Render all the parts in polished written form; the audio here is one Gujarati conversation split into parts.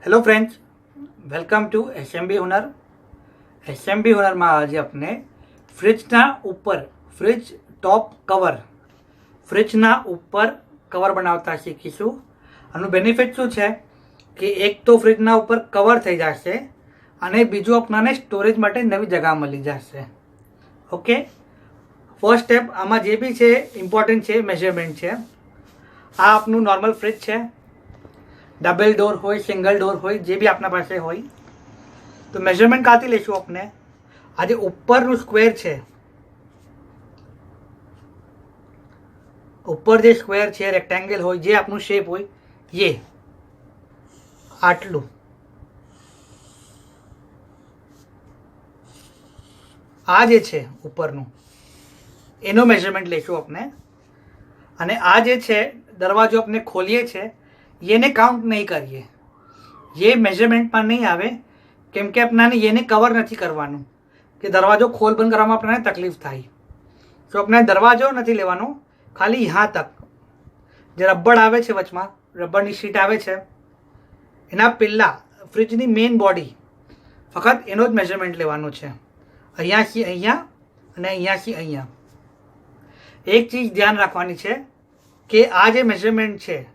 Hello friends, welcome to SMB Hunar. SMB Hunar में आज अपने फ्रिजना ऊपर फ्रिज टॉप कवर फ्रिजना ऊपर कवर बनावता शीखीशुं। आनु बेनिफिट शुं छे कि एक तो फ्रिजना ऊपर कवर थई जशे अने बीजું आपणाने स्टोरेज माटे नवी जगह मळी जशे। ओके, फर्स्ट स्टेप आमां जे बी छे इम्पोर्टન્ટ छे मेजरमेंट छे। आ आपनुं नॉर्मल फ्रिज छे, डबल डोर हो सिंगल डोर हो जे भी अपना पास हो तो मेजरमेंट काथी लेशुं आपने। आज उपरनुं स्क्वेर छे, ऊपर जे स्क्वेर छे रेक्टेंगल हो जे आपनुं शेप हो ये आटलू आ जे छे उपरनुं एनो मेजरमेंट लेशुं आपने। अने आ जे छे दरवाजो आपने खोलीए छे येने काउंट नहीं करिए, ये मेजरमेंट में नहीं आवे केम के अपना येने कवर नहीं करवानुं कि दरवाजो खोल बंद करवामां अपने तकलीफ थाय। तो अपने दरवाजो नहीं लेवानो, खाली यहाँ तक जे रबड़ आवे छे वचमां रबड़नी शीट आवे छे एना पहेला फ्रिजनी मेन बॉडी फकत एनो ज मेजरमेंट लेवानो छे। अहींयाथी अहींया अने अहींयाथी अहींया। एक चीज ध्यान राखवानी छे कि आ जे मेजरमेंट छे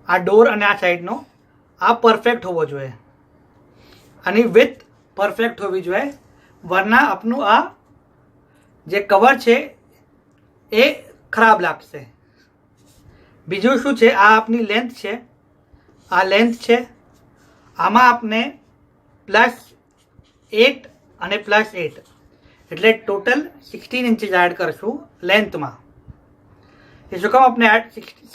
आ डोर अने आ साइडनो आ परफेक्ट होवो जोईए, आनी विथ परफेक्ट होवी जोईए, वरना आपनुं आ जे कवर छे ए खराब लागशे। बीजुं शुं छे, आ आपनी लेंथ छे, आ लेंथ छे, आमां आपने +8 अने +8 एटले टोटल 16 इंचीज एड करशुं लेंथ में। ये जो कम अपने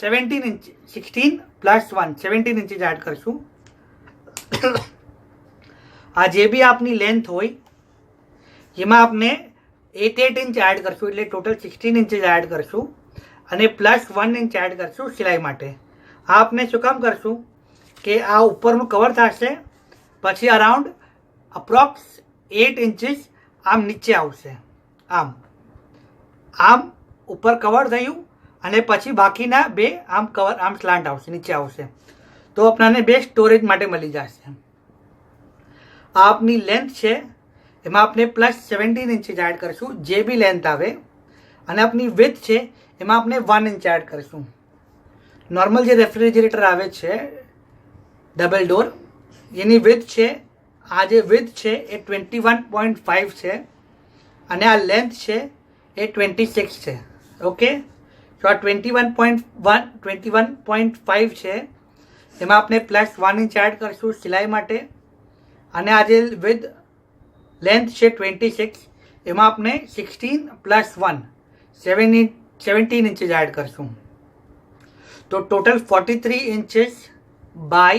17 इंच 16 + 1 17 इंचीज एड करशुं। आ जे भी आपनी लेंथ होय एमां आपने 8 इंच एड करशुं एटले टोटल 16 इंचीज एड करशुं अने +1 इंच एड करशुं सिलाई माटे। आ आपने शुं काम करशुं कि आ उपरनुं कवर थशे पछी अराउंड अप्रोक्स 8 इंचीज आम नीचे आवशे। आम आम ऊपर कवर थयुं अने पछी बाकीना बे आम कवर आम स्लांट आवशे नीचे आवशे तो आपणाने बे स्टोरेज माटे मळी जशे। आ आपनी लेंथ छे एमां आपणे +17 इंचीज एड करशुं जे बी लेंथ आवे अने आपनी विड्थ छे एमां आपणे 1 इंच एड करशुं। नॉर्मल जे रेफ्रिजरेटर आवे छे डबल डोर एनी विड्थ छे, आ जे विड्थ छे ए 21.5 छे अने आ लेंथ छे ए 26 छे। ओके, तो आ 21.5 छे एमां आपणे +1 इंच एड करशुं सिलाई माटे अने आ जे विथ लेंथ छे 26 एमां आपणे 16 + 1 17 इंचीज एड करशुं। तो टोटल 43 इंचीज बाय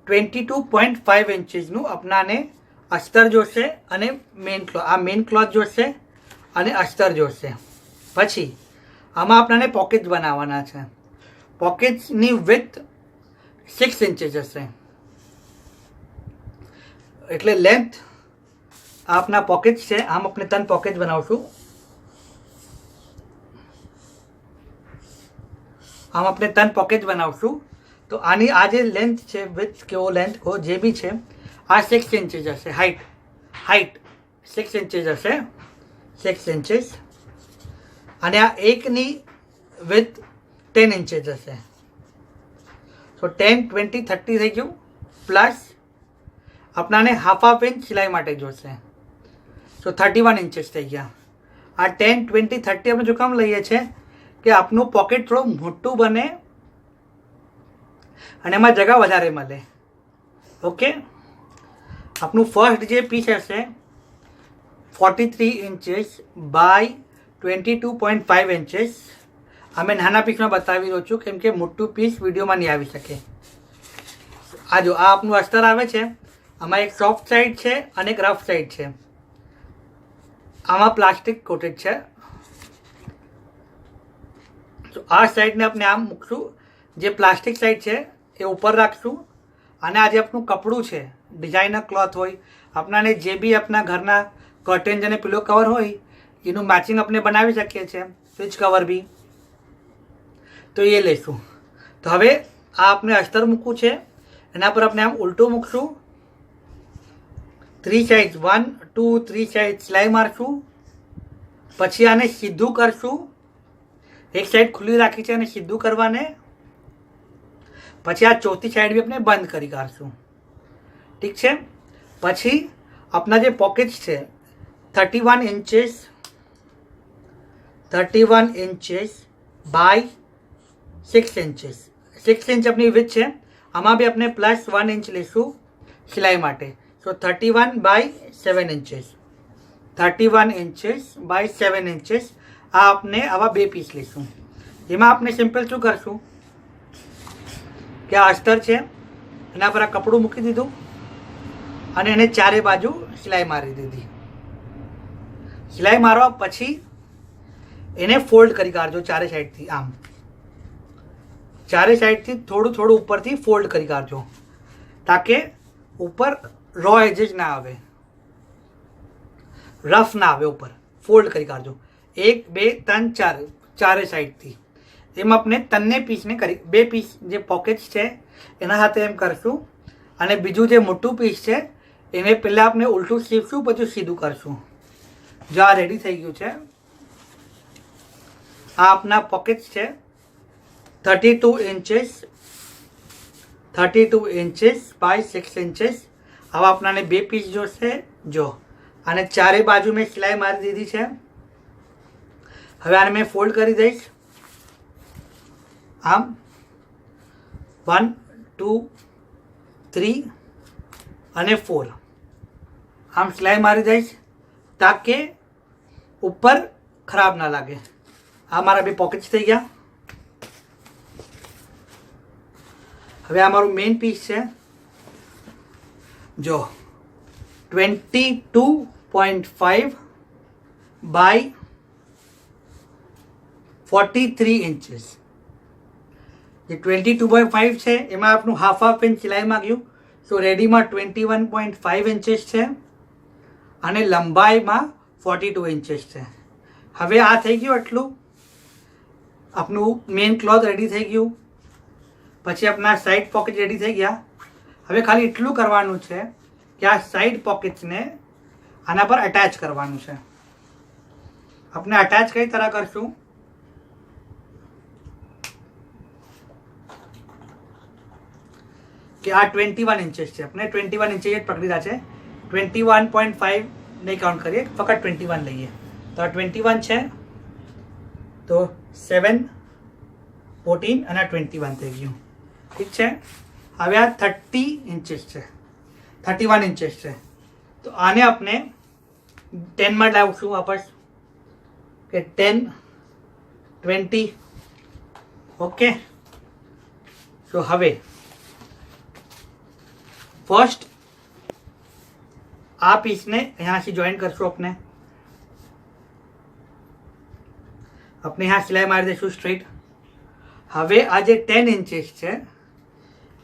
22.5 इंचीजनुं अपनाने अस्तर जोशे अने मेन क्लॉथ। आ मेन क्लॉथ जोशे अने अस्तर जोशे। पछी आमां आपणाने पॉकेट्स बनाववाना छे। पॉकेट्सनी विड्थ 6 इंचीज हशे एटले लेंथ आपना पॉकेट्स छे आम अपने 3 पॉकेट्स बनावशुं। आम अपने 3 पॉकेट्स बनावशुं तो आनी आ जे लेंथ छे विड्थ केवो लेंथ को जे भी छे आ 6 इंचीज हशे। हाइट 6 इंचीज हशे 6 इंचीज अने आ एकनी विड्थ 10 इंचीज हशे। सो 10 20 30 थई गयुं प्लस आपणाने हाफ इंच सिलाई माटे जोशे सो 31 इंचीज थई गया। आ 10 20 30 આપણે જો કામ લઈએ છે કે આપનું પોકેટ થોડું મોટું બને અને એમાં જગા વધારે મળે। ઓકે, આપનું ફર્સ્ટ જે પીસ હશે 43 इंचीज बाय 22.5 इंचीज અમે નાના પીસમાં બતાવી રહ્યો છું કેમ કે મોટું પીસ વિડીયોમાં નહીં આવી શકે। આ જો આ આપનું અસ્તર આવે છે, આમાં એક સોફ્ટ સાઈડ છે અને એક રફ સાઈડ છે। આમાં પ્લાસ્ટિક કોટેડ છે તો આ સાઈડને આપણે આમ મૂકશું, જે પ્લાસ્ટિક સાઈડ છે એ ઉપર રાખશું અને આ જે આપણું કપડું છે ડિઝાઇનર ક્લોથ હોય આપણાને જે બી આપણા ઘરના કર્ટેન્સ અને પિલો કવર હોય એનું મેચિંગ આપણે બનાવી શકીએ છીએ, સ્વિચ કવર બી તો એ લઈશું। તો હવે આ આપણે અસ્તર મૂકવું છે એના પર આપણે આમ ઉલટું મૂકશું, 3 સાઈડ 1 2 3 સાઈડ સિલાઈ મારશું, પછી આને સીધું કરશું, એક સાઈડ ખુલ્લી રાખી છે અને સીધું કરવાને, પછી આ ચોથી સાઈડ બી આપણે બંધ કરી કાઢશું, ઠીક છે। પછી આપણા જે પોકેટ્સ છે 31 ઇંચेस બાય 6 ઇંચेस, 6 ઇંચ આપણી વિડ્થ છે, આમાં બી આપણે +1 ઇંચ લઈશું સિલાઈ માટે, સો 31 બાય 7 ઇંચेस, 31 ઇંચेस બાય 7 ઇંચेस। આ આપણે આવા 2 પીસ લઈશું। એમાં આપણે સિમ્પલ શું કરશું કે આ અસ્તર છે એના પર આ કપડું મૂકી દીધું અને એને ચારે બાજુ સિલાઈ મારી દીધી। સિલાઈ મારવા પછી એને ફોલ્ડ કરી કાઢજો ચારે સાઈડથી, આમ ચારે સાઈડથી થોડું થોડું ઉપરથી ફોલ્ડ કરી કાઢજો, તાકે ઉપર રો એजेस ના આવે, રફ ના આવે, ઉપર ફોલ્ડ કરી કાઢજો। 1 2 3 4 ચારે સાઈડથી એમ આપણે 3 પીસને કરી 2 પીસ જે પોકેટ્સ છે એના સાથે એમ કરશું, અને બીજું જે મોટું પીસ છે એને પહેલાં આપણે ઉલટું સીવશું પછી સીધું કરશું। જો આ રેડી થઈ ગયું છે, આ આપના પોકેટ્સ છે 32 ઇંચेस બાય 6 ઇંચेस। હવે આપણાને 2 પીસ જોશે, જો આને ચારે બાજુ મેં સિલાઈ મારી દીધી છે। હવે આને મેં ફોલ્ડ કરી દઈશ, આમ 1 2 3 અને 4 આમ સિલાઈ મારી દઈશ, તાકે ઉપર ખરાબ ના લાગે। આ મારા 2 પોકેટ્સ થઈ ગયા। હવે આ મારું મેઇન પીસ છે, જો 22.5 બાય 43 ઇંચेस। જે 22.5 છે એમાં આપણું હાફ ઇંચ સિલાઈ માંગ્યું, સો રેડીમાં 21.5 ઇંચेस છે અને લંબાઈમાં 42 ઇંચेस છે। હવે આ થઈ ગયું એટલું, આપનું મેઇન ક્લોથ રેડી થઈ ગયું, પછી આપણા સાઈડ પોકેટ રેડી થઈ ગયા। હવે ખાલી એટલું કરવાનું છે કે આ સાઈડ પોકેટ્સને આના પર અટેચ કરવાનું છે। આપણે અટેચ કઈ तरह કરશું કે આ 21 ઇંચेस છે, આપણે 21 ઇંચेस જ પકડીલા છે, 21.5 નહીં કાઉન્ટ કરીએ, ફક્ત 21 લઈએ, તો આ 21 છે, તો 7 14 અને 21 થઈ ગયું, ઠીક છે। હવે આ 30 ઇંચेस છે, 31 ઇંચेस છે, તો આને આપણે 10 માં લાવશું વાપસ, કે 10 20 ઓકે। તો હવે ફર્સ્ટ આ પીસને અહીંયાથી જોઈન કરશું, આપણે यहाँ सिलाई मारी दईशू स्ट्रेट। હવે આ જે 10 ઇંચेस છે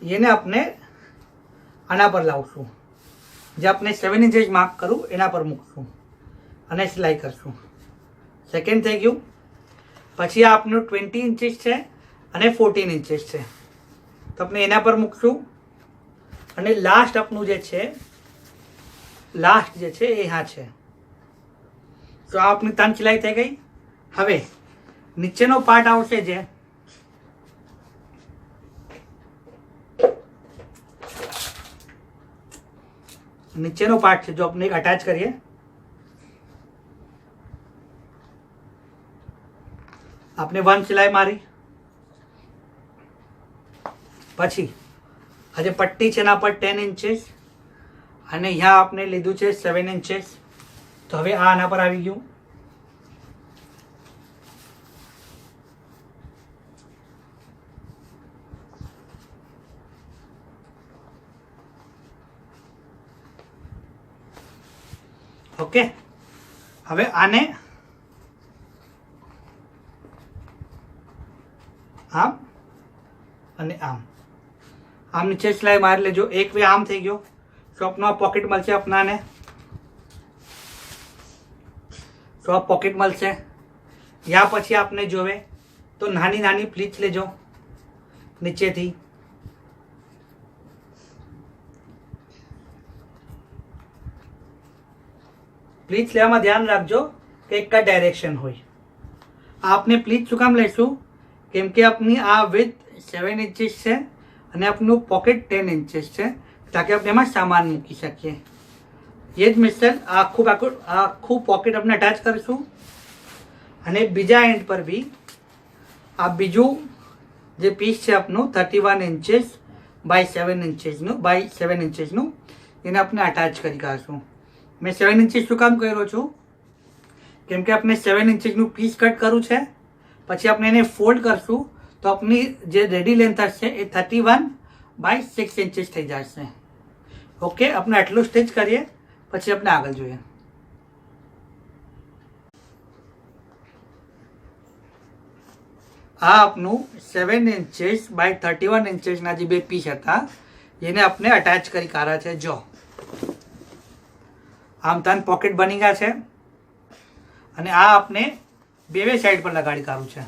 એને આપણે આના પર લાવશું, જે આપણે 7 ઇંચेस માર્ક કરું એના પર મૂકશું અને સિલાઈ કરશું। સેકન્ડ થઈ ગયું। પછી આ આપણું 20 ઇંચेस છે અને 14 ઇંચेस છે, તો આપણે એના પર મૂકશું અને લાસ્ટ આપનું જે છે એ यहाँ છે। તો આ આપણી 3 સિલાઈ થઈ ગઈ। હવે નીચેનો પાર્ટ આવશે, જે નીચેનો પાર્ટ છે, જો આપણે એક અટેચ કરીએ, આપણે 1 સિલાઈ મારી, પછી આ જે પટ્ટી છે એના પર 10 ઇંચेस અને અહીંયા આપણે લીધું છે 7 ઇંચेस, તો હવે આ આના પર આવી ગયું। ઓકે, હવે આને આમ અને આમ નીચે સિલાઈ મારી લેજો। એક વે આમ થઈ ગયો, તો આપનો આ પોકેટ મળશે આપણાને, તો આ પોકેટ મળશે। યા પછી આપને જોવે તો નાની નાની પ્લીચ લેજો નીચેથી, પ્લીટ્સ લેવામાં ધ્યાન રાખજો કે એક જ ડાયરેક્શન હોય. આપને પ્લીટ શું કામ લઈશું? કેમ કે આપની આ વિથ 7 ઇંચીસ છે અને આપનું પોકેટ 10 ઇંચીસ છે, તાકે આપણે એમાં સામાન મૂકી શકીએ. એ જ મિસ્ટર આખું પોકેટ આપણે અટેચ કરીશું અને બીજા એન્ડ પર બી આ બીજું જે પીસ છે આપનું 31 ઇંચીસ બાય 7 ઇંચીસનું એને આપણે અટેચ કરી કાઢશું. મેં 7 ઇંચીસ શું કામ કર્યો છું? કેમ કે આપણે 7 ઇંચીસનું પીસ કટ કરવું છે, પછી આપણે એને ફોલ્ડ કરશું તો આપણી જે રેડી લેન્થ હશે એ 31 બાય 6 ઇંચીસ થઈ જશે. ઓકે, આપણે આટલું સ્ટિચ કરીએ પછી આપણે આગળ જોઈએ. આ આપનું 7 ઇંચીસ બાય 31 ઇંચીસના જે બે પીસ હતા એને આપણે અટેચ કરી કાઢ્યા છે. જો આમ તાન પોકેટ બની ગયા છે અને આ આપણે બે સાઈડ પર લગાડી કાઢવું છે.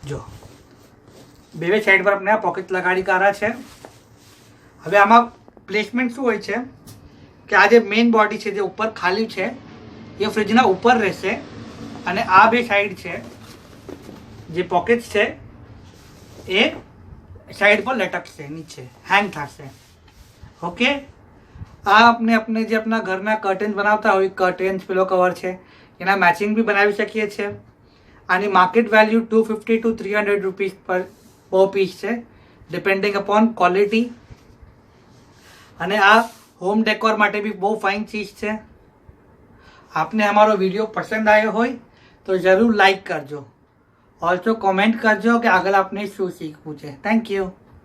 જો બે સાઈડ પર આપણે આ પોકેટ લગાડી કાઢ્યા છે. હવે આમાં પ્લેસમેન્ટ શું હોય છે કે આ જે મેઇન બોડી છે જે ઉપર ખાલી છે એ ફ્રિજના ઉપર રહેશે અને આ બે સાઈડ છે જે પોકેટ્સ છે એ સાઈડ પર લટકશે, નીચે હેંગ થશે. ઓકે, આ આપણે જે આપણા ઘરના કર્ટન્સ બનાવતા હોય, કર્ટન્સ પિલો કવર છે એના મેચિંગ બી બનાવી શકીએ છીએ. આની market value 250 to 300 rupees per piece છે, ડિપેન્ડિંગ અપોન ક્વોલિટી. અને આ હોમ ડેકોર માટે બી બહુ ફાઇન ચીજ છે. આપને અમારો વિડીયો પસંદ આવ્યો હોય તો જરૂર લાઈક કરજો. ઓલ્સો કોમેન્ટ કરજો કે આગળ આપને શું શીખવું છે. Thank you.